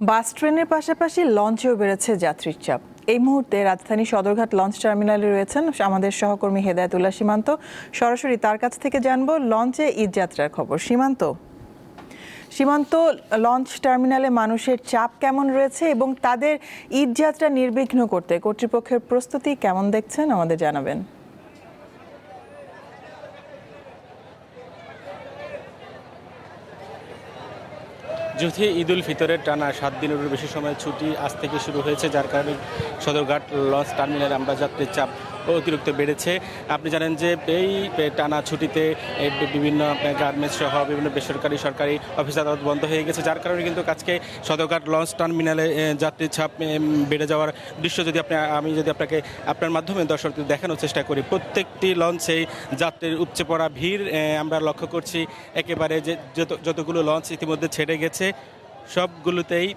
বাস ট্রেনের পাশাপাশি লঞ্চেও বেড়েছে যাত্রীর চাপ। এই মুহূর্তে রাজধানী সদরঘাট লঞ্চ টার্মিনালে রয়েছেন আমাদের সহকর্মী হেদায়েতুল্লাহ সীমান্ত। সরাসরি তার কাছ থেকে জানবো লঞ্চে ঈদ যাত্রার খবর। সীমান্ত, লঞ্চ টার্মিনালে মানুষের চাপ কেমন রয়েছে এবং তাদের ঈদ যাত্রা নির্বিঘ্ন করতে কর্তৃপক্ষের প্রস্তুতি কেমন দেখছেন আমাদের জানাবেন। যুথি ঈদ উল ফিতরের টানা 7 দিনেরও বেশি সময় ছুটি আজ থেকে শুরু হয়েছে, যার কারণে সদরঘাট লঞ্চ টার্মিনালে আমরা যাত্রীর চাপ অতিরিক্ত বেড়েছে। আপনি জানেন যে এই টানা ছুটিতে বিভিন্ন গার্মেন্টস সহ বিভিন্ন বেসরকারি সরকারি অফিস আদালত বন্ধ হয়ে গেছে, যার কারণে কিন্তু আজকে সদরঘাট লঞ্চ টার্মিনালে যাত্রীর চাপ বেড়ে যাওয়ার দৃশ্য আমি যদি আপনাকে আপনার মাধ্যমে দর্শকদের দেখানোর চেষ্টা করি, প্রত্যেকটি লঞ্চেই যাত্রীর উপচে পড়া ভিড় আমরা লক্ষ্য করছি। একেবারে যে যতগুলো লঞ্চ ইতিমধ্যে ছেড়ে গেছে সবগুলোতেই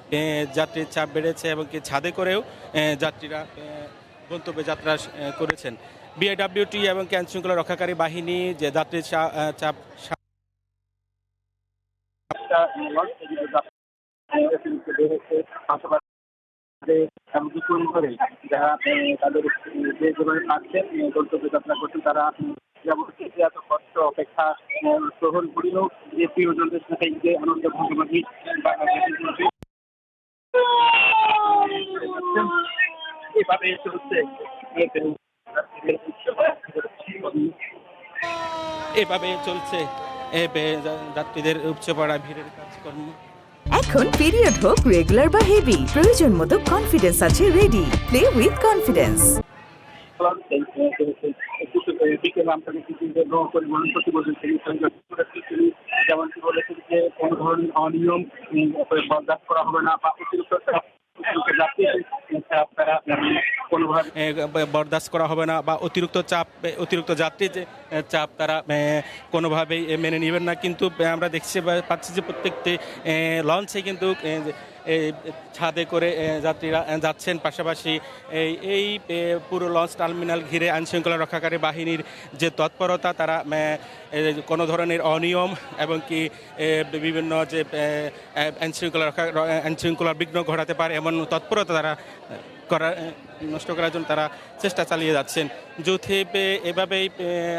যাত্রীর চাপ বেড়েছে এবং কি ছাদে করেও যাত্রীরা গন্তব্যে যাত্রা করেছেন। বিআইডব্লিউটি এবং আইন শৃঙ্খলা রক্ষাকারী বাহিনী যে যাত্রীর চাপ যারা তাদের যে যেভাবে পাচ্ছেন গন্তব্যে যাত্রা করছেন তারা এত কষ্ট অপেক্ষা গ্রহণ করিলেও যে প্রিয়জনদের সাথে যে আনন্দ ভাগাভাগি এভাবে চলছে যাত্রীদের উপচে পড়া ভিড়ের কাজকর্ম। এখন পিরিয়ড হোক রেগুলার বা হেভি, প্রয়োজন মতো কনফিডেন্স আছে রেডি। Play with confidence. পরিবহন প্রতিবছর যেমনটি বলেছেন যে কোনো ধরনের অনিয়ম বরদাস্ত করা হবে না বা অতিরিক্ত বরদাস্ত করা হবে না বা অতিরিক্ত যাত্রী যে চাপ তারা কোনোভাবেই মেনে নেবেন না। কিন্তু আমরা পাচ্ছি যে প্রত্যেকটি লঞ্চে কিন্তু ছাদে করে যাত্রীরা যাচ্ছেন। পাশাপাশি এই পুরো লঞ্চ টার্মিনাল ঘিরে আইনশৃঙ্খলা রক্ষাকারী বাহিনীর যে তৎপরতা, তারা কোনো ধরনের অনিয়ম এবং কি বিভিন্ন যে আইনশৃঙ্খলার বিঘ্ন ঘটাতে পারে এমন তৎপরতা তারা নষ্ট করার জন্য তারা চেষ্টা চালিয়ে যাচ্ছেন। যৌথে এভাবেই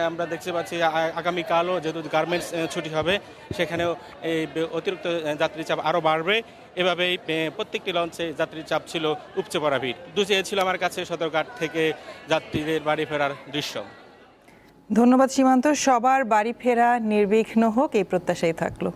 আমরা দেখতে পাচ্ছি আগামীকালও যেহেতু গার্মেন্টস ছুটি হবে, সেখানেও এই অতিরিক্ত যাত্রীর চাপ আরও বাড়বে। এভাবেই প্রত্যেকটি লঞ্চে যাত্রীর চাপ ছিল উপচে পড়া ভিড়। ছিল আমার কাছে সদরঘাট থেকে যাত্রীদের বাড়ি ফেরার দৃশ্য। ধন্যবাদ সীমান্ত। সবার বাড়ি ফেরা নির্বিঘ্ন হোক এই প্রত্যাশাই থাকলো।